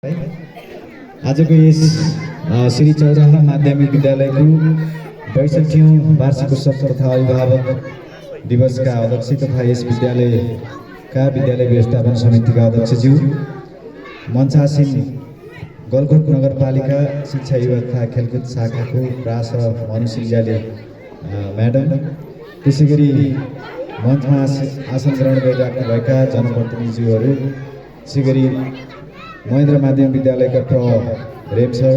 आजको यस श्री चौराहा माध्यमिक विद्यालयको 62औं वार्षिकोत्सव तथा अभिभावक दिवसका अध्यक्ष तथा यस विद्यालयका विद्यालय व्यवस्थापन समितिका अध्यक्षज्यू, मञ्चासीन गलकोट नगरपालिका शिक्षा युवा तथा खेलकुद शाखाको प्रास मनुसिंजाले म्याडम, त्यसैगरी मञ्चमा आसन ग्रहण गरिराख्नुभएका जनप्रतिनिधिज्यूहरू, त्यसैगरी महेन्द्र माध्यमिक विद्यालयका रेम सर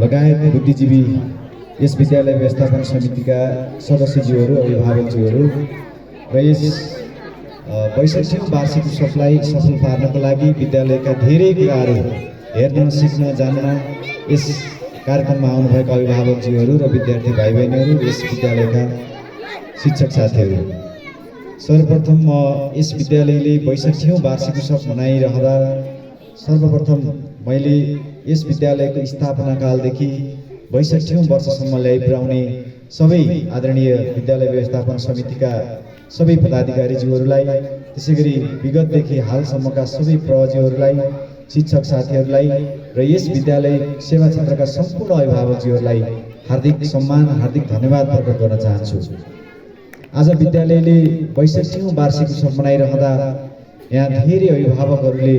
लगायत बुद्धिजीवी यस विद्यालय व्यवस्थापन समितिका सदस्यज्यूहरू, अभिभावकज्यूहरू र यस 62औं वार्षिक उत्सवलाई सफल पार्नको लागि विद्यालयका धेरै कुराहरू हेर्न, सिक्न, जान्न यस कार्यक्रममा आउनुभएका अभिभावकज्यूहरू र विद्यार्थी भाइ बहिनीहरू, यस विद्यालयका शिक्षक साथीहरू, सर्वप्रथम म यस विद्यालयले 62औं वार्षिक उत्सव मनाइरहँदा सर्वप्रथम मैले यस विद्यालयको स्थापना कालदेखि 62औं वर्षसम्म ल्याइपुर्याउने सबै आदरणीय विद्यालय व्यवस्थापन समितिका सबै पदाधिकारीज्यूहरूलाई, त्यसैगरी विगतदेखि हालसम्मका सबै प्रहज्यूहरूलाई, शिक्षक साथीहरूलाई र यस विद्यालय सेवा क्षेत्रका सम्पूर्ण अभिभावकज्यूहरूलाई हार्दिक सम्मान, हार्दिक धन्यवाद प्रकट गर्न चाहन्छु। आज विद्यालयले 62औं वार्षिक उत्सव मनाइरहँदा यहाँ धेरै अभिभावकहरूले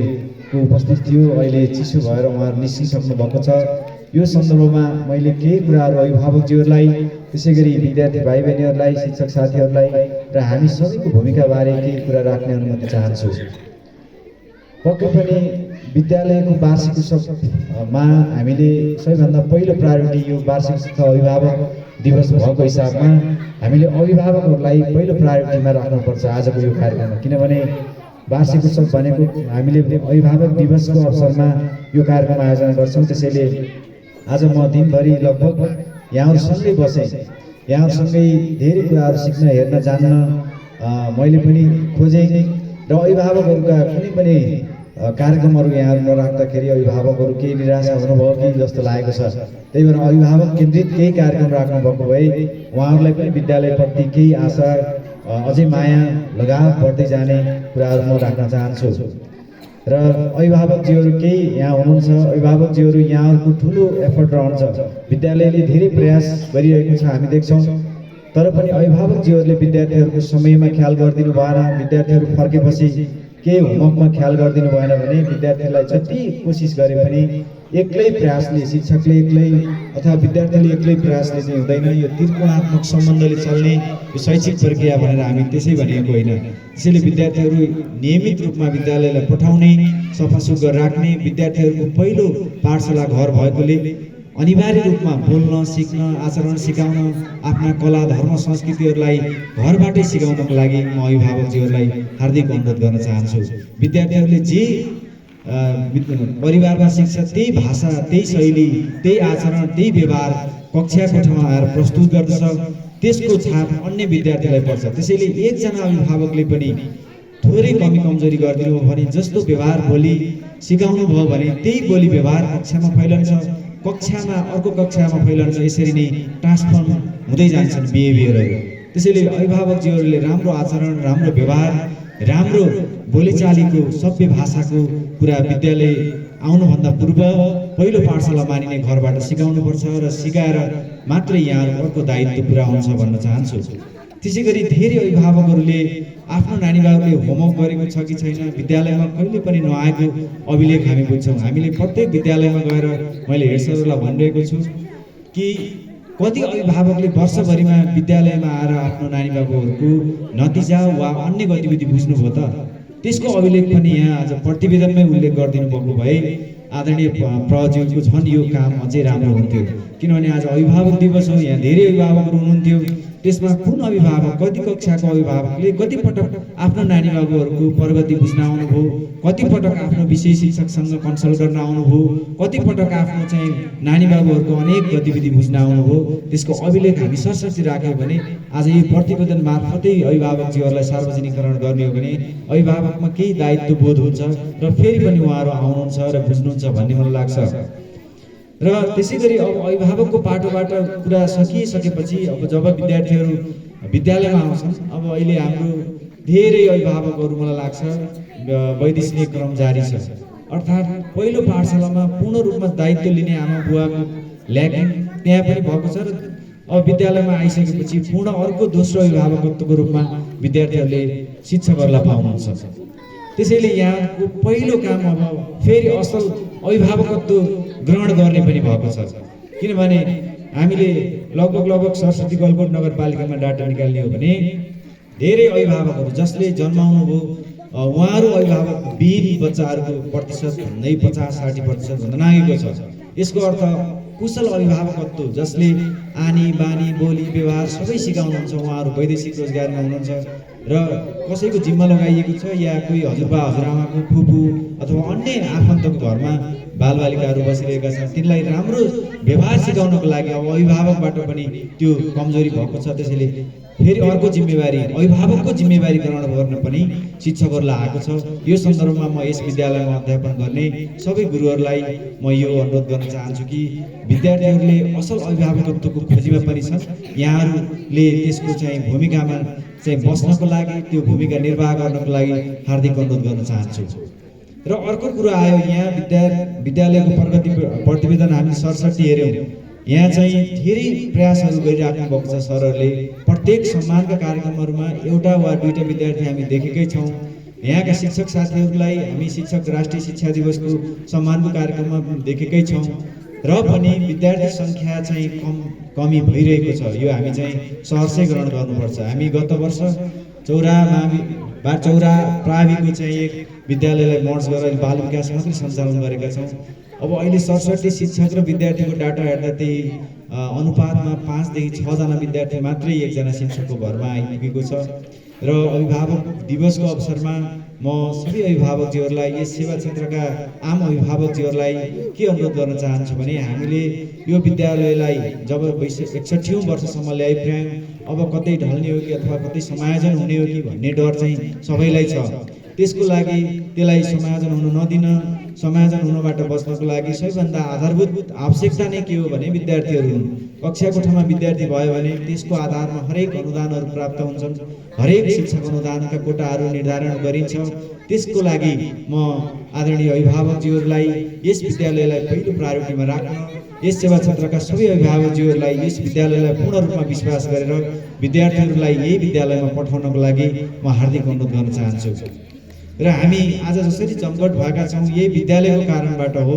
उपस्थित थियो। अहिले चिसो भएर उहाँहरू निस्किसक्नु भएको छ। यो सन्दर्भमा मैले केही कुराहरू अभिभावकज्यूहरूलाई, त्यसैगरी विद्यार्थी भाइ बहिनीहरूलाई, शिक्षक साथीहरूलाई र हामी सबैको भूमिकाबारे केही कुरा राख्ने अनुमति चाहन्छु। पक्कै पनि विद्यालयको वार्षिक उत्सवमा हामीले सबैभन्दा पहिलो प्रायोरिटी यो वार्षिक उत्सव अभिभावक दिवस भएको हिसाबमा हामीले अभिभावकहरूलाई पहिलो प्रायोरिटीमा राख्नुपर्छ आजको यो कार्यक्रममा, किनभने वार्षिक उत्सव भनेको हामीले अभिभावक दिवसको अवसरमा यो कार्यक्रम आयोजना गर्छौँ। त्यसैले आज म दिनभरि लगभग यहाँहरूसँगै बसेँ, यहाँहरूसँगै धेरै कुराहरू सिक्न, हेर्न, जान्न मैले पनि खोजेँ र अभिभावकहरूका कुनै पनि कार्यक्रमहरू यहाँहरू नराख्दाखेरि अभिभावकहरू केही निराशा हुनुभयो कि जस्तो लागेको छ। त्यही भएर अभिभावक केन्द्रित केही कार्यक्रम राख्नुभएको भए उहाँहरूलाई पनि विद्यालयप्रति केही आशा, अझै माया, लगाव बढ्दै जाने कुराहरू म राख्न चाहन्छु। र अभिभावकज्यूहरू केही यहाँ हुनुहुन्छ, अभिभावकज्यूहरू यहाँहरूको ठुलो एफर्ट रहन्छ, विद्यालयले धेरै प्रयास गरिरहेको छ हामी देख्छौँ। तर पनि अभिभावकज्यूहरूले विद्यार्थीहरूको समयमा ख्याल गरिदिनु भएन, विद्यार्थीहरू फर्केपछि केही होमवर्कमा ख्याल गरिदिनु भएन भने विद्यार्थीलाई जति कोसिस गरे पनि एक्लै प्रयासले, शिक्षकले एक्लै अथवा विद्यार्थीले एक्लै प्रयासले चाहिँ हुँदैन। यो त्रिकोणात्मक सम्बन्धले चल्ने यो शैक्षिक प्रक्रिया भनेर हामी त्यसै भनेको होइन। त्यसैले विद्यार्थीहरू नियमित रूपमा विद्यालयलाई पठाउने, सफासुग्घर राख्ने, विद्यार्थीहरूको पहिलो पाठशाला घर भएकोले अनिवार्य रूपमा बोल्न, सिक्न, आचरण सिकाउन, आफ्ना कला, धर्म, संस्कृतिहरूलाई घरबाटै सिकाउनको लागि म अभिभावकज्यूहरूलाई हार्दिक अनुरोध गर्न चाहन्छु। विद्यार्थीहरूले जे परिवारमा सिक्छ त्यही भाषा, त्यही शैली, त्यही आचरण, त्यही व्यवहार कक्षाको ठाउँमा आएर प्रस्तुत गर्दछ, त्यसको छाप अन्य विद्यार्थीलाई पर्छ। त्यसैले एकजना अभिभावकले पनि थोरै कमी कमजोरी गरिदिनु हो भने, जस्तो व्यवहार बोली सिकाउनु भयो भने त्यही बोली व्यवहार कक्षामा फैलन्छ, कक्षामा अर्को कक्षामा फैलन्छ, यसरी नै ट्रान्सफर्म हुँदै जान्छन् बिहेभियरहरू। त्यसैले अभिभावकज्यूहरूले राम्रो आचरण, राम्रो व्यवहार, राम्रो बोलीचालीको, सभ्य भाषाको कुरा विद्यालय आउनुभन्दा पूर्व पहिलो पाठशाला मानिने घरबाट सिकाउनुपर्छ र सिकाएर मात्रै यहाँहरूको दायित्व पुरा हुन्छ भन्न चाहन्छु। त्यसै गरी धेरै अभिभावकहरूले आफ्नो नानीबाबुले होमवर्क गरेको छ कि छैन, विद्यालयमा कहिले पनि नआएको अभिलेख हामी बुझ्छौँ। हामीले प्रत्येक विद्यालयमा गएर मैले हेड सरहरूलाई भनिरहेको छु कि कति अभिभावकले वर्षभरिमा विद्यालयमा आएर आफ्नो नानीबाबुहरूको नतिजा वा अन्य गतिविधि बुझ्नुभयो त, त्यसको अभिलेख पनि यहाँ आज प्रतिवेदनमै उल्लेख गरिदिनु भएको भए आदरणीय प्रहज्यूको झन् यो काम अझै राम्रो हुन्थ्यो। किनभने आज अभिभावक दिवस हो, यहाँ धेरै अभिभावकहरू हुनुहुन्थ्यो, त्यसमा कुन अभिभावक, कति कक्षाको अभिभावकले कतिपटक आफ्नो नानीबाबुहरूको प्रगति बुझ्न आउनुभयो, कतिपटक आफ्नो विषय शिक्षकसँग कन्सल्ट गर्न आउनुभयो, कतिपटक आफ्नो चाहिँ नानीबाबुहरूको अनेक गतिविधि बुझ्न आउनुभयो, त्यसको अभिलेख हामी सरसर्ती राख्यौँ भने आज यो प्रतिवेदन मार्फतै अभिभावकज्यूहरूलाई सार्वजनिकरण गर्ने हो भने अभिभावकमा केही दायित्व बोध हुन्छ र फेरि पनि उहाँहरू आउनुहुन्छ र बुझ्नुहुन्छ भन्ने मलाई लाग्छ। र त्यसै गरी अब अभिभावकको पाटोबाट कुरा सकिसकेपछि अब जब विद्यार्थीहरू विद्यालयमा आउँछन्, अब अहिले हाम्रो धेरै अभिभावकहरू मलाई लाग्छ वैदेशिक क्रम जारी छ। अर्थात् पहिलो पाठशालामा पूर्ण रूपमा दायित्व लिने आमा बुवाको ल्याकिङ त्यहाँ पनि भएको छ र अब विद्यालयमा आइसकेपछि पूर्ण अर्को दोस्रो अभिभावकत्वको रूपमा विद्यार्थीहरूले शिक्षकहरूलाई पाउनुहुन्छ। त्यसैले यहाँको पहिलो काम अब फेरि असल अभिभावकत्व ग्रहण गर्ने पनि भएको छ। किनभने हामीले लगभग सरस्वती गलकोट नगरपालिकामा डाटा निकाल्ने हो भने धेरै अभिभावकहरू जसले जन्माउनु भयो उहाँहरू अभिभावक विहीन बच्चाहरूको प्रतिशत भन्दै 50-60% भन्दा नागेको छ। यसको अर्थ कुशल अभिभावकत्व जसले आनी बानी बोली व्यवहार सबै सिकाउनुहुन्छ उहाँहरू वैदेशिक रोजगारमा हुनुहुन्छ र कसैको जिम्मा लगाइएको छ या कोही हजुरबा हजुरआमाको फुपू अथवा अन्य आफन्तको घरमा बालबालिकाहरू बसिरहेका छन्, तिनलाई राम्रो व्यवहार सिकाउनको लागि अब अभिभावकबाट पनि त्यो कमजोरी भएको छ। त्यसैले फेरि अर्को जिम्मेवारी अभिभावकको जिम्मेवारी ग्रहण गर्न पनि शिक्षकहरूलाई आएको छ। यो सन्दर्भमा म यस विद्यालयमा अध्यापन गर्ने सबै गुरुहरूलाई म यो अनुरोध गर्न चाहन्छु कि विद्यार्थीहरूले असल अभिभावकत्वको खोजीमा पनि छन्, यहाँहरूले त्यसको चाहिँ भूमिकामा चाहिँ बस्नको लागि त्यो भूमिका निर्वाह गर्नको लागि हार्दिक अनुरोध गर्न चाहन्छु। र अर्को कुरा आयो, यहाँ विद्यालयको प्रगति प्रतिवेदन हामी सरस्वती हेऱ्यौँ, यहाँ चाहिँ धेरै प्रयासहरू गरिराख्नु भएको छ सरहरूले। प्रत्येक सम्मानका कार्यक्रमहरूमा एउटा वा दुईटा विद्यार्थी हामी देखेकै छौँ। यहाँका शिक्षक साथीहरूलाई हामी शिक्षक राष्ट्रिय शिक्षा दिवसको सम्मानको कार्यक्रममा देखेकै छौँ र पनि विद्यार्थी सङ्ख्या चाहिँ कमी भइरहेको छ। यो हामी चाहिँ सहर्षै ग्रहण गर्नुपर्छ। हामी गत वर्ष चौरा प्राविको चाहिँ एक विद्यालयलाई मर्ज गरेर बाल विकास मात्रै सञ्चालन गरेका छौँ। अब अहिले 67 शिक्षक र विद्यार्थीको डाटा हेर्दा त्यही अनुपातमा 5 देखि 6 जना विद्यार्थी मात्रै एकजना शिक्षकको भरमा आइपुगेको छ। र अभिभावक दिवसको अवसरमा म सबै अभिभावकजीहरूलाई यस सेवा क्षेत्रका आम अभिभावकजीहरूलाई के अनुरोध गर्न चाहन्छु भने हामीले यो विद्यालयलाई जब 61औं वर्षसम्म ल्याइ पुर्यायौँ, अब कतै ढल्ने हो कि अथवा कतै समायोजन हुने हो कि भन्ने डर चाहिँ सबैलाई छ। त्यसको लागि त्यसलाई समायोजन हुन नदिन, समायोजन हुनबाट बच्नको लागि सबैभन्दा आधारभूत आवश्यकता नै के हो भने विद्यार्थीहरू हुन्। कक्षा कोठामा विद्यार्थी भयो भने त्यसको आधारमा हरेक अनुदानहरू प्राप्त हुन्छन्, हरेक शिक्षक अनुदानका कोटाहरू निर्धारण गरिन्छ। त्यसको लागि म आदरणीय अभिभावकजीहरूलाई यस विद्यालयलाई पहिलो प्रायोरिटीमा राख्न, यस सेवा क्षेत्रका सबै अभिभावकजीहरूलाई यस विद्यालयलाई पूर्ण रूपमा विश्वास गरेर विद्यार्थीहरूलाई यही विद्यालयमा पठाउनको लागि म हार्दिक अनुरोध गर्न चाहन्छु। र हामी आज जसरी जमघट भएका छौँ यही विद्यालयको कारणबाट हो।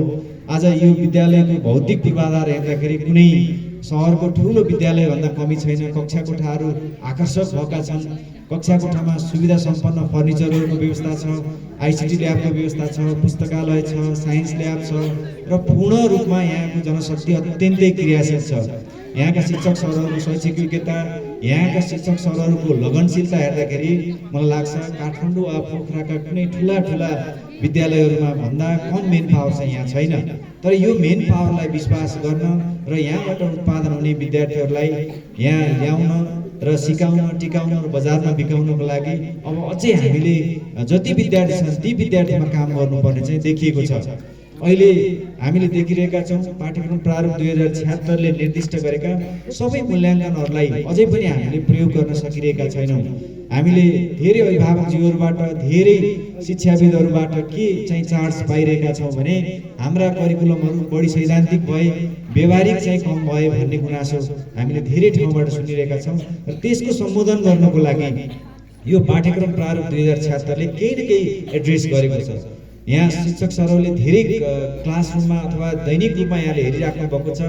आज यो विद्यालयको भौतिक पूर्वाधार हेर्दाखेरि कुनै सहरको ठुलो विद्यालयभन्दा कमी छैन। कक्षा कोठाहरू आकर्षक भएका छन्, कक्षा कोठामा सुविधा सम्पन्न फर्निचरहरूको व्यवस्था छ, आइसिटी ल्याबको व्यवस्था छ, पुस्तकालय छ, साइन्स ल्याब छ र पूर्ण रूपमा यहाँको जनशक्ति अत्यन्तै क्रियाशील छ। यहाँका शिक्षक सरहरूको शैक्षिक योग्यता, यहाँका शिक्षक सरहरूको लगनशीलता हेर्दाखेरि मलाई लाग्छ काठमाडौँ वा पोखराका कुनै ठुला विद्यालयहरूमा भन्दा कम मेन पावर चाहिँ यहाँ छैन। तर यो मेन पावरलाई विश्वास गर्न र यहाँबाट उत्पादन हुने विद्यार्थीहरूलाई यहाँ ल्याउन र सिकाउन, टिकाउन र बजारमा बिकाउनको लागि अब अझै हामीले जति विद्यार्थी छन् ती विद्यार्थीमा काम गर्नुपर्ने चाहिँ देखिएको छ। अहिले हामीले देखिरहेका छौँ पाठ्यक्रम प्रारूप 2076 ले निर्दिष्ट गरेका सबै मूल्याङ्कनहरूलाई अझै पनि हामीले प्रयोग गर्न सकिरहेका छैनौँ। हामीले धेरै अभिभावकजीहरूबाट, धेरै शिक्षाविदहरूबाट के चाहिँ चार्ज पाइरहेका छौँ भने हाम्रा करिकुलमहरू बढी सैद्धान्तिक भए, व्यवहारिक चाहिँ कम भए भन्ने गुनासो हामीले धेरै ठाउँबाट सुनिरहेका छौँ। र त्यसको सम्बोधन गर्नको लागि यो पाठ्यक्रम प्रारूप 2076 ले केही न केही एड्रेस गरेको छ। यहाँ शिक्षक सरहरूले धेरै क्लासरुममा अथवा दैनिक रूपमा यहाँले हेरिराख्नु भएको छ।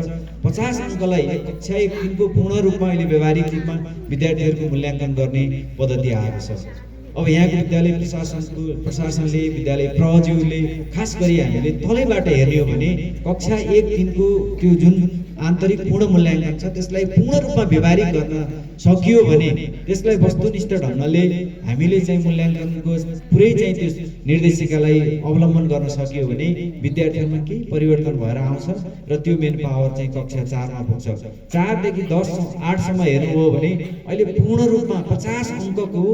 50 अङ्कलाई कक्षा 1 दिनको पूर्ण रूपमा अहिले व्यवहारिक रूपमा विद्यार्थीहरूको मूल्याङ्कन गर्ने पद्धति आएको छ। अब यहाँको विद्यालय प्रशासनले, विद्यालय प्रहज्यूले खास गरी हामीले तलैबाट हेर्ने हो भने कक्षा 1 दिनको त्यो जुन आन्तरिक पूर्ण मूल्याङ्कन छ त्यसलाई पूर्ण रूपमा व्यवहारिक गर्न सकियो भने, त्यसलाई वस्तुनिष्ठ ढङ्गले हामीले चाहिँ मूल्याङ्कनको पुरै चाहिँ त्यो निर्देशिकालाई अवलम्बन गर्न सकियो भने विद्यार्थीहरूमा केही परिवर्तन भएर आउँछ र त्यो मेन पावर चाहिँ कक्षा 4 मा पुग्छ। 4 देखि 8 सम्म हेर्नु हो भने अहिले पूर्ण रूपमा 50 अङ्कको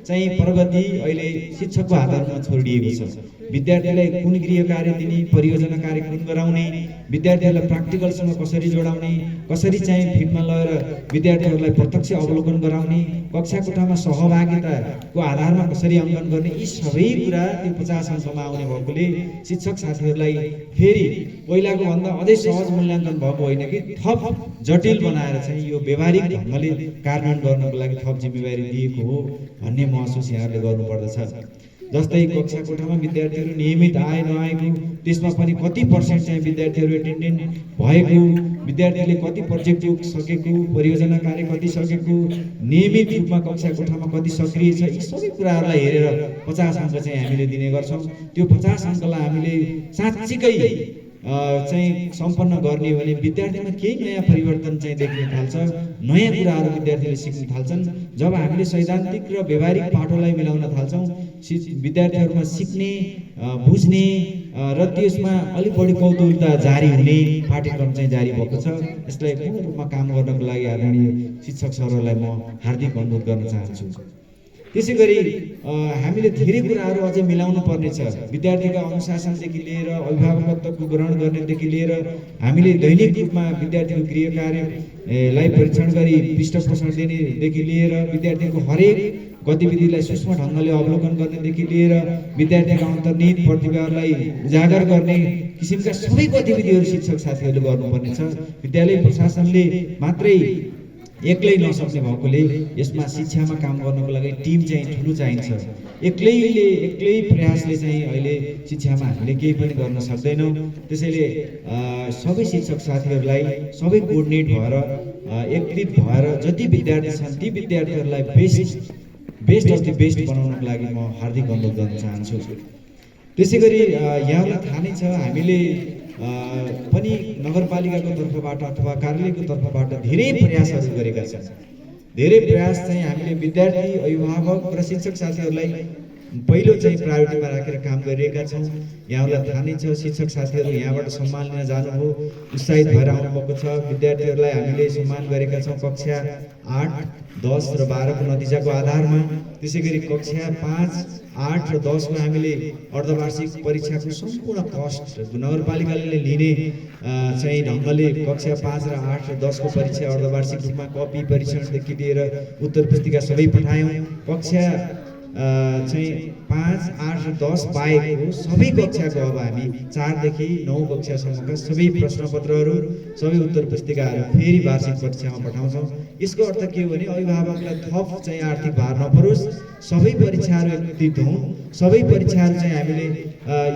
चाहिँ प्रगति अहिले शिक्षकको हातमा छोडिएको छ। विद्यार्थीलाई कुन गृह कार्य दिने, परियोजना कार्य कुन गराउने, विद्यार्थीहरूलाई प्र्याक्टिकलसँग कसरी जोडाउने, कसरी चाहिँ फिल्डमा लगेर विद्यार्थीहरूलाई प्रत्यक्ष अवलोकन गराउने, कक्षा कोठामा सहभागिताको आधारमा कसरी अङ्कन गर्ने, यी सबै कुरा त्यो 50 अङ्कमा आउने भएकोले शिक्षक साथीहरूलाई फेरि पहिलाको भन्दा अझै सहज मूल्याङ्कन भएको होइन कि थप जटिल बनाएर चाहिँ यो व्यवहारिक ढङ्गले कार्यान्वयन गर्नको लागि थप जिम्मेवारी दिएको हो भन्ने महसुस यहाँहरूले गर्नुपर्दछ। जस्तै कक्षा कोठामा विद्यार्थीहरू नियमित आए नआएको, त्यसमा पनि कति पर्सेन्ट चाहिँ विद्यार्थीहरू एटेन्डेन्ट भएको, विद्यार्थीले कति प्रोजेक्ट सकेको, परियोजना कार्य कति सकेको, नियमित रूपमा कक्षा कोठामा कति सक्रिय छ, यी सबै कुराहरूलाई हेरेर 50 अङ्क चाहिँ हामीले दिने गर्छौँ। त्यो 50 अङ्कलाई हामीले साँच्चीकै चाहिँ सम्पन्न गर्ने हो भने विद्यार्थीमा केही नयाँ परिवर्तन चाहिँ देख्न थाल्छ, नयाँ कुराहरू विद्यार्थीले सिक्न थाल्छन्। जब हामीले सैद्धान्तिक र व्यवहारिक पाठोलाई मिलाउन थाल्छौँ, विद्यार्थीहरूमा सिक्ने, बुझ्ने र त्यसमा अलिक बढी कौतूहलता जारी हुने पाठ्यक्रम चाहिँ जारी भएको छ। यसलाई पूर्ण रूपमा काम गर्नको लागि आदरणीय शिक्षक सरहरूलाई म हार्दिक अनुरोध गर्न चाहन्छु। त्यसै गरी हामीले धेरै कुराहरू अझै मिलाउनु पर्नेछ। विद्यार्थीका अनुशासनदेखि लिएर अभिभावकत्वको ग्रहण गर्नेदेखि लिएर हामीले दैनिक रूपमा विद्यार्थीको गृह कार्यलाई परीक्षण गरी पृष्ठपोषण दिनेदेखि लिएर विद्यार्थीको हरेक गतिविधिलाई सूक्ष्म ढङ्गले अवलोकन गर्नेदेखि लिएर विद्यार्थीका अन्तर्निहित प्रतिभाहरूलाई उजागर गर्ने किसिमका सबै गतिविधिहरू शिक्षक साथीहरूले गर्नुपर्नेछ। विद्यालय प्रशासनले मात्रै एक्लै नसक्ने भएकोले यसमा शिक्षामा काम गर्नको लागि टिम चाहिँ ठुलो चाहिन्छ। एक्लै प्रयासले चाहिँ अहिले शिक्षामा हामीले केही पनि गर्न सक्दैनौँ। त्यसैले सबै शिक्षक साथीहरूलाई सबै कोअर्डिनेट भएर एकत्रित भएर जति विद्यार्थी छन् ती विद्यार्थीहरूलाई बेस्ट अफ द बेस्ट बनाउनको लागि म हार्दिक अनुरोध गर्न चाहन्छु। त्यसै गरी यहाँलाई थाहा नै छ, हामीले पनि नगरपालिकाको तर्फबाट अथवा कार्यालयको तर्फबाट धेरै प्रयासहरू गरेका छन्। धेरै प्रयास चाहिँ हामीले विद्यार्थी, अभिभावक र शिक्षक साथीहरूलाई पहिलो चाहिँ प्रायोरिटीमा राखेर काम गरिरहेका छौँ। यहाँलाई थाहा नै छ, शिक्षक साथीहरू यहाँबाट सम्मान लिन जानुभयो, उत्साहित भएर आउनुभएको छ। विद्यार्थीहरूलाई हामीले सम्मान गरेका छौँ कक्षा 8, 10 र 12 को नतिजाको आधारमा। त्यसै गरी कक्षा 5, 8 र 10 को हामीले अर्धवार्षिक परीक्षाको सम्पूर्ण कस्ट नगरपालिकाले लिने चाहिँ ढङ्गले कक्षा 5 र 8 र 10 को परीक्षा अर्धवार्षिक रूपमा कपी परीक्षणदेखि लिएर उत्तर पुस्तिका सबै पठायौँ। कक्षा चाहिँ 5, 8 र 10 बाहेकको सबै कक्षाको अब हामी 4 देखि 9 कक्षासम्मका सबै प्रश्नपत्रहरू, सबै उत्तर पुस्तिकाहरू फेरि वार्षिक परीक्षामा पठाउँछौँ। यसको अर्थ के हो भने अभिभावकलाई थप चाहिँ आर्थिक भार नपरोस्, सबै परीक्षाहरू एकत्रित हुन्, सबै परीक्षाहरू चाहिँ हामीले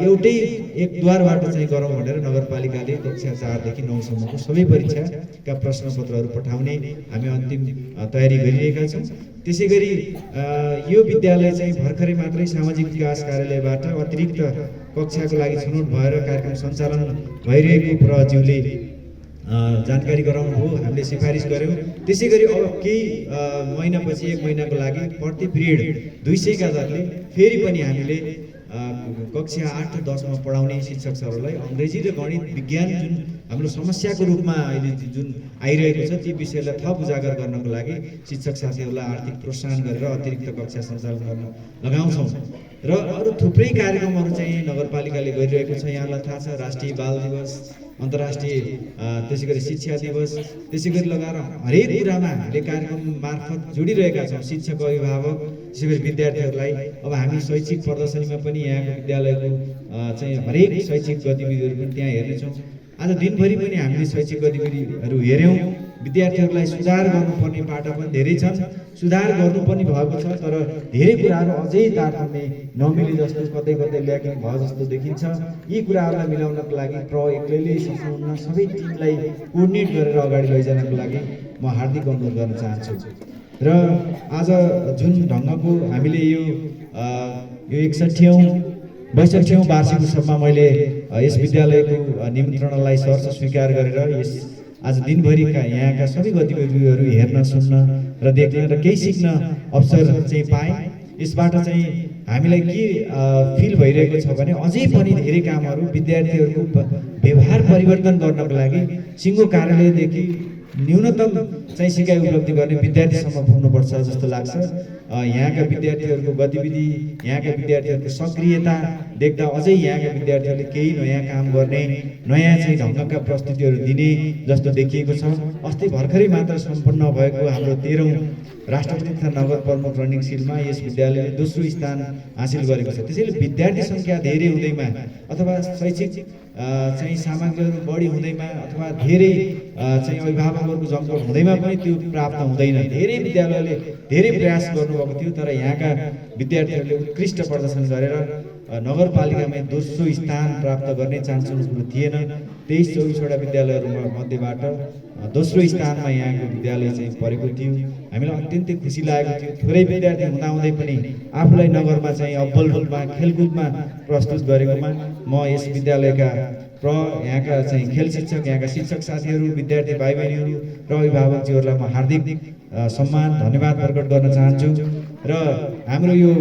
एउटै एकद्वारबाट चाहिँ गरौँ भनेर नगरपालिकाले कक्षा 4 देखि 9 सम्मको सबै परीक्षाका प्रश्नपत्रहरू पठाउने हामी अन्तिम तयारी गरिरहेका छौँ। त्यसै गरी यो विद्यालय चाहिँ भर्खरै मात्रै सामाजिक विकास कार्यालयबाट अतिरिक्त कक्षाको लागि छनौट भएर कार्यक्रम सञ्चालन भइरहेको प्रज्यूले जानकारी गराउनु हो, हामीले सिफारिस गर्यौँ। त्यसै गरी अब केही महिनापछि 1 महिनाको लागि प्रति पिरियड 200 का दरले फेरि पनि हामीले कक्षा 8 र 10 मा पढाउने शिक्षक सरहरूलाई अङ्ग्रेजी र गणित विज्ञान जुन हाम्रो समस्याको रूपमा अहिले जुन आइरहेको छ ती विषयलाई थप उजागर गर्नको लागि शिक्षक साथीहरूलाई आर्थिक प्रोत्साहन गरेर अतिरिक्त कक्षा सञ्चालन गर्न लगाउँछौँ। र अरू थुप्रै कार्यक्रमहरू चाहिँ नगरपालिकाले गरिरहेको छ। यहाँलाई थाहा छ, राष्ट्रिय बाल दिवस, अन्तर्राष्ट्रिय त्यसै गरी शिक्षा दिवस, त्यसै गरी लगाएर हरेक कुरामा हामीले कार्यक्रम मार्फत जोडिरहेका छौँ शिक्षक, अभिभावक, त्यसै गरी विद्यार्थीहरूलाई। अब हामी शैक्षिक प्रदर्शनीमा पनि यहाँको विद्यालयको चाहिँ हरेक शैक्षिक गतिविधिहरू पनि त्यहाँ हेर्नेछौँ। आज दिनभरि पनि हामीले शैक्षिक गतिविधिहरू हेऱ्यौँ। विद्यार्थीहरूलाई सुधार गर्नुपर्ने पाटा पनि धेरै छन्, सुधार गर्नुपर्ने भएको छ, तर धेरै कुराहरू अझै तारतम्य नमिले जस्तो कतै ल्याकिङ भयो जस्तो देखिन्छ। यी कुराहरूलाई मिलाउनको लागि एक्लैले सक्नुहुन्न, सबै टिमलाई कोअर्डिनेट गरेर अगाडि लैजानको लागि म हार्दिक अनुरोध गर्न चाहन्छु। र आज जुन ढङ्गको हामीले यो 61औं वार्षिक उत्सवमा मैले यस विद्यालयको निमन्त्रणालाई सहर्ष स्वीकार गरेर आज दिनभरिका यहाँका सबै गतिविधिहरू हेर्न, सुन्न र देख्न र केही सिक्न अवसर चाहिँ पाएँ। यसबाट चाहिँ हामीलाई के फिल भइरहेको छ भने अझै पनि धेरै कामहरू विद्यार्थीहरूको व्यवहार परिवर्तन गर्नको लागि सिङ्गो कार्यालयदेखि न्यूनतम चाहिँ सिकाइ उपलब्धि गर्ने विद्यार्थीसम्म पुग्नुपर्छ जस्तो लाग्छ। यहाँका विद्यार्थीहरूको गतिविधि, यहाँका विद्यार्थीहरूको सक्रियता देख्दा अझै यहाँका विद्यार्थीहरूले केही नयाँ काम गर्ने, नयाँ चाहिँ ढङ्गका प्रस्तुतिहरू दिने जस्तो देखिएको छ। अस्ति भर्खरै मात्र सम्पन्न भएको हाम्रो 13औं राष्ट्रपति तथा नगर प्रमुख रनिङ सिलमा यस विद्यालयले दोस्रो स्थान हासिल गरेको छ। त्यसैले विद्यार्थी सङ्ख्या धेरै हुँदैमा अथवा शैक्षिक चाहिँ सामग्रीहरू बढी हुँदैमा अथवा धेरै चाहिँ अभिभावकहरूको जमघट हुँदैमा पनि त्यो प्राप्त हुँदैन। धेरै विद्यालयले धेरै प्रयास गर्नुभएको थियो, तर यहाँका विद्यार्थीहरूले उत्कृष्ट प्रदर्शन गरेर नगरपालिकामा दोस्रो स्थान प्राप्त गर्ने चान्स कुरो थिएन। 23-24वटा विद्यालयहरू मध्येबाट दोस्रो स्थानमा यहाँको विद्यालय चाहिँ परेको थियो। हामीलाई अत्यन्तै खुसी लागेको थियो। थोरै विद्यार्थी हुँदाहुँदै पनि आफूलाई नगरमा चाहिँ अब्बल रूपमा खेलकुदमा प्रस्तुत गरेकोमा म यस विद्यालयका यहाँका चाहिँ खेल शिक्षक, यहाँका शिक्षक साथीहरू, विद्यार्थी भाइ बहिनीहरू र अभिभावकजीहरूलाई म हार्दिक सम्मान धन्यवाद प्रकट गर्न चाहन्छु। र हाम्रो यो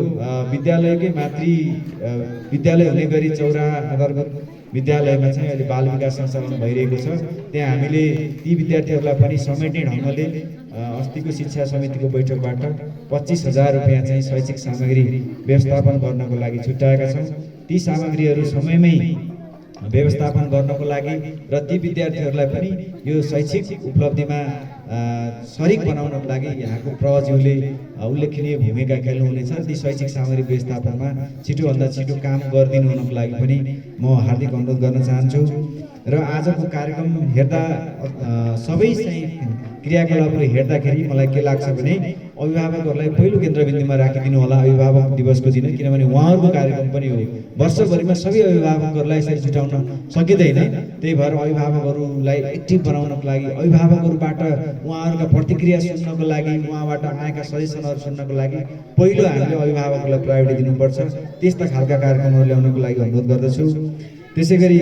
विद्यालयकै मातृ विद्यालय हुने गरी चौरा आधारगत विद्यालयमा चाहिँ अहिले बाल विकास सञ्चालन भइरहेको छ। त्यहाँ हामीले ती विद्यार्थीहरूलाई पनि समेट्ने ढङ्गले अस्तिको शिक्षा समितिको बैठकबाट 25,000 रुपियाँ चाहिँ शैक्षिक सामग्री व्यवस्थापन गर्नको लागि छुट्याएका छौँ। ती सामग्रीहरू समयमै व्यवस्थापन गर्नको लागि र ती विद्यार्थीहरूलाई पनि यो शैक्षिक उपलब्धिमा सरिक बनाउनको लागि यहाँको प्रज्यूले उल्लेखनीय भूमिका खेल्नुहुनेछ। ती शैक्षिक सामग्री व्यवस्थापनमा छिटोभन्दा छिटो काम गरिदिनु हुनको लागि पनि म हार्दिक अनुरोध गर्न चाहन्छु। र आजको कार्यक्रम हेर्दा सबै चाहिँ क्रियाकलापहरू हेर्दाखेरि मलाई के लाग्छ भने अभिभावकहरूलाई पहिलो केन्द्रबिन्दुमा राखिदिनु होला अभिभावक दिवसको दिन, किनभने उहाँहरूको कार्यक्रम पनि हो। वर्षभरिमा सबै अभिभावकहरूलाई यसरी जुटाउन सकिँदैन। त्यही भएर अभिभावकहरूलाई एक्टिभ बनाउनको लागि, अभिभावकहरूबाट उहाँहरूका प्रतिक्रिया सुन्नको लागि, उहाँबाट आएका सजेसनहरू सुन्नको लागि पहिलो हामीले अभिभावकहरूलाई प्रायोरिटी दिनुपर्छ। त्यस्ता खालका कार्यक्रमहरू ल्याउनको लागि अनुरोध गर्दछु। त्यसै गरी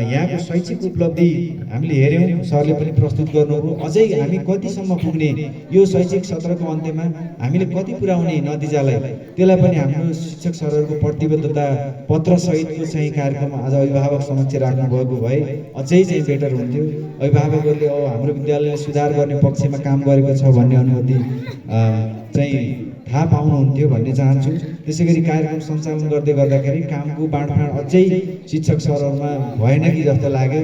यहाँको शैक्षिक उपलब्धि हामीले हेऱ्यौँ, सरले पनि प्रस्तुत गर्नुभयो। अझै हामी कतिसम्म पुग्ने, यो शैक्षिक सत्रको अन्त्यमा हामीले कति पुर्याउने नतिजालाई, त्यसलाई पनि हाम्रो शिक्षक सरहरूको प्रतिबद्धता पत्रसहितको चाहिँ कार्यक्रम आज अभिभावक समक्ष राख्नुभएको भए अझै चाहिँ बेटर हुन्थ्यो। अभिभावकहरूले हाम्रो विद्यालयले सुधार गर्ने पक्षमा काम गरेको छ भन्ने अनुभूति चाहिँ थाहा पाउनुहुन्थ्यो भन्ने चाहन्छु। त्यसै गरी कार्यक्रम सञ्चालन गर्दै गर्दाखेरि कामको बाँडफाँड अझै शिक्षक सरहरूमा भएन कि जस्तो लाग्यो।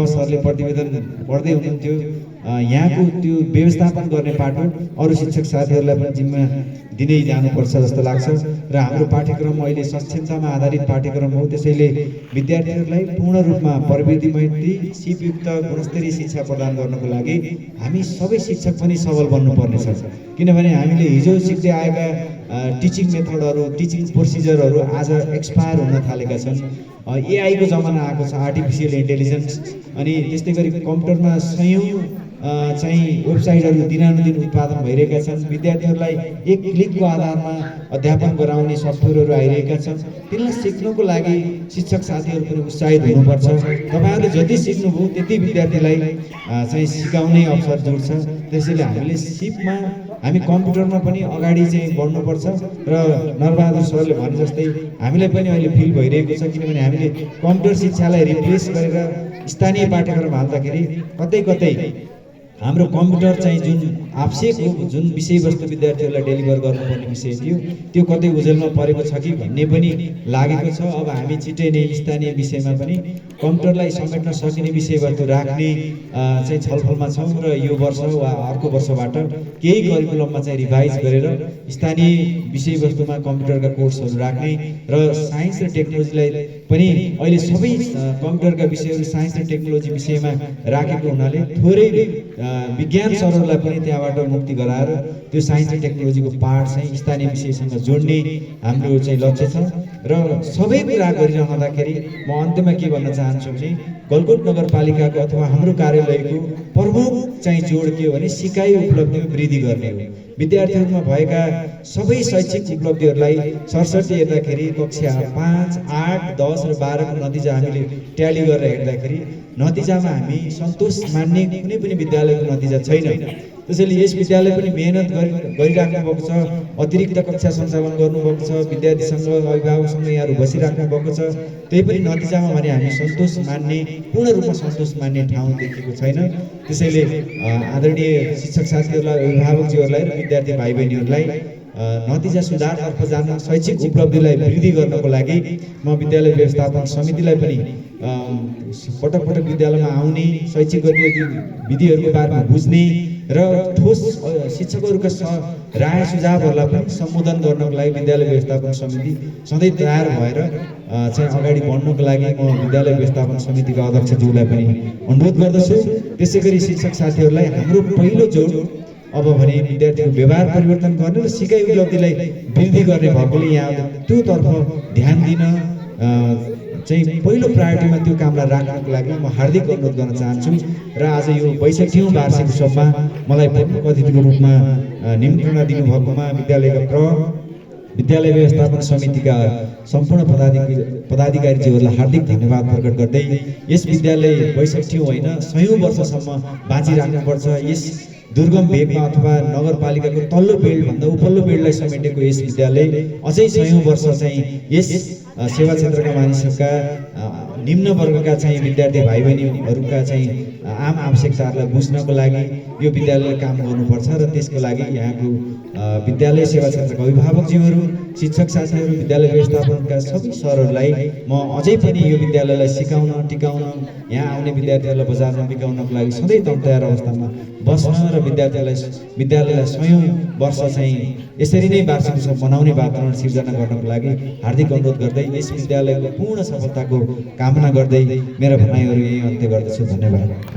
सरले प्रतिवेदन पढ्दै हुनुहुन्थ्यो। यहाँको त्यो व्यवस्थापन गर्ने पाटो अरू शिक्षक साथीहरूलाई पनि जिम्मा दिँदै जानुपर्छ जस्तो लाग्छ। र हाम्रो पाठ्यक्रम अहिले सक्षमतामा आधारित पाठ्यक्रम हो। त्यसैले विद्यार्थीहरूलाई पूर्ण रूपमा प्रविधि मैत्री सिपयुक्त गुणस्तरीय शिक्षा प्रदान गर्नको लागि हामी सबै शिक्षक पनि सबल बन्नुपर्नेछ। किनभने हामीले हिजो सिक्दै आएका टिचिङ मेथडहरू, टिचिङ प्रोसिजरहरू आज एक्सपायर हुन थालेका छन्। एआईको जमाना आएको छ, आर्टिफिसियल इन्टेलिजेन्स। अनि त्यस्तै गरी कम्प्युटरमा सयौँ चाहिँ वेबसाइटहरू दिनानुदिन उत्पादन भइरहेका छन्। विद्यार्थीहरूलाई एक क्लिकको आधारमा अध्यापन गराउने सफ्टवेयरहरू आइरहेका छन्। त्यसलाई सिक्नको लागि शिक्षक साथीहरू पनि उत्साहित हुनुपर्छ। तपाईँहरूले जति सिक्नुभयो त्यति विद्यार्थीलाई चाहिँ सिकाउने अवसर जुड्छ। त्यसैले हामीले सिपमा, हामी कम्प्युटरमा पनि अगाडि चाहिँ बढ्नुपर्छ। र नरबहादुर सरले भने जस्तै हामीलाई पनि अहिले फिल भइरहेको छ, किनभने हामीले कम्प्युटर शिक्षालाई रिप्लेस गरेर स्थानीय पाठ्यक्रम हाल्दाखेरि कतै कतै हाम्रो कम्प्युटर चाहिँ जुन आवश्यक हो, जुन विषयवस्तु विद्यार्थीहरूलाई डेलिभर गर्नुपर्ने विषय थियो, त्यो कतै ओझेलमा परेको छ कि भन्ने पनि लागेको छ। अब हामी छिट्टै नै स्थानीय विषयमा पनि कम्प्युटरलाई समेट्न सकिने विषयवस्तु राख्ने चाहिँ छलफलमा छौँ। र यो वर्ष वा अर्को वर्षबाट केही करिकुलममा चाहिँ रिभाइज गरेर स्थानीय विषयवस्तुमा कम्प्युटरका कोर्सहरू राख्ने र साइन्स र टेक्नोलोजीलाई पनि अहिले सबै कम्प्युटरका विषयहरू साइन्स र टेक्नोलोजी विषयमा राखेको हुनाले थोरै विज्ञान सरहरूलाई पनि त्यहाँबाट मुक्ति गराएर त्यो साइन्स र टेक्नोलोजीको पार्ट चाहिँ स्थानीय विषयसँग जोड्ने हाम्रो चाहिँ लक्ष्य छ। र सबै कुरा गरिरहँदाखेरि म अन्त्यमा के भन्न चाहन्छु भने गलकोट नगरपालिकाको अथवा हाम्रो कार्यालयको प्रमुख चाहिँ जोड के हो भने सिकाइ उपलब्धिमा वृद्धि गर्ने हो। विद्यार्थीहरूमा भएका सबै शैक्षिक उपलब्धिहरूलाई सरसर्ती हेर्दाखेरि कक्षा 5, 8, 10 र 12 को नतिजा हामीले ट्याली गरेर हेर्दाखेरि नतिजामा हामी सन्तोष मान्ने कुनै पनि विद्यालयको नतिजा छैन। त्यसैले यस विद्यालय पनि मेहनत गरिराख्नु भएको छ, अतिरिक्त कक्षा सञ्चालन गर्नुभएको छ, विद्यार्थीसँग अभिभावकसँग यहाँहरू बसिराख्नु भएको छ। त्यही पनि नतिजामा भने हामी सन्तोष मान्ने, पूर्ण रूपमा सन्तोष मान्ने ठाउँ देखिएको छैन। त्यसैले आदरणीय शिक्षक साथीहरूलाई, अभिभावकज्यूहरूलाई र विद्यार्थी भाइ बहिनीहरूलाई नतिजा सुधारतर्फ जान, शैक्षिक उपलब्धिलाई वृद्धि गर्नको लागि म विद्यालय व्यवस्थापन समितिलाई पनि पटक पटक विद्यालयमा आउने, शैक्षिक गतिविधिहरूको बारेमा बुझ्ने र ठोस शिक्षकहरूका राय सुझावहरूलाई पनि सम्बोधन गर्नको लागि विद्यालय व्यवस्थापन समिति सधैँ तयार भएर चाहिँ अगाडि बढ्नको लागि म विद्यालय व्यवस्थापन समितिका अध्यक्षज्यूलाई पनि अनुरोध गर्दछु। त्यसै गरी शिक्षक साथीहरूलाई हाम्रो पहिलो जोड अब भने विद्यार्थीको व्यवहार परिवर्तन गर्ने र सिकाइ उपलब्धिलाई वृद्धि गर्ने भएकोले यहाँ त्योतर्फ ध्यान दिन चाहिँ पहिलो प्रायोरिटीमा त्यो कामलाई राख्नको लागि म हार्दिक अनुरोध गर्न चाहन्छु। र आज यो 62औं वार्षिक उत्सवमा मलाई प्रमुख अतिथिको रूपमा निमन्त्रणा दिनुभएकोमा विद्यालय व्यवस्थापन समितिका सम्पूर्ण पदाधिकारीज्यूहरूलाई हार्दिक धन्यवाद प्रकट गर्दै यस विद्यालय 62औं होइन 100औं वर्षसम्म बाँचिराख्नुपर्छ। यस दुर्गम भेगमा अथवा नगरपालिकाको तल्लो बेल्टभन्दा उपल्लो बेल्टलाई समेटेको यस विद्यालय अझै 100औं वर्ष चाहिँ यस सेवा क्षेत्रका मानिसहरूका निम्न वर्गका चाहिँ विद्यार्थी भाइ बहिनीहरूका चाहिँ आम आवश्यकताहरूलाई बुझ्नको लागि यो विद्यालयले काम गर्नुपर्छ र त्यसको लागि यहाँको विद्यालय सेवा क्षेत्रका अभिभावकज्यूहरू, शिक्षक साथीहरू, विद्यालय व्यवस्थापनका सबै सरहरूलाई म अझै पनि यो विद्यालयलाई सिकाउन, टिकाउन, यहाँ आउने विद्यार्थीहरूलाई बजारमा बिकाउनको लागि सधैँ तयार अवस्थामा बस्न र विद्यालयलाई 100औं वर्ष चाहिँ यसरी नै वार्षिक उत्सव मनाउने वातावरण सिर्जना गर्नको लागि हार्दिक अनुरोध गर्दै यस विद्यालयको पूर्ण सफलताको कामना गर्दै मेरो भनाइहरू यही अन्त्य गर्दछु। धन्यवाद।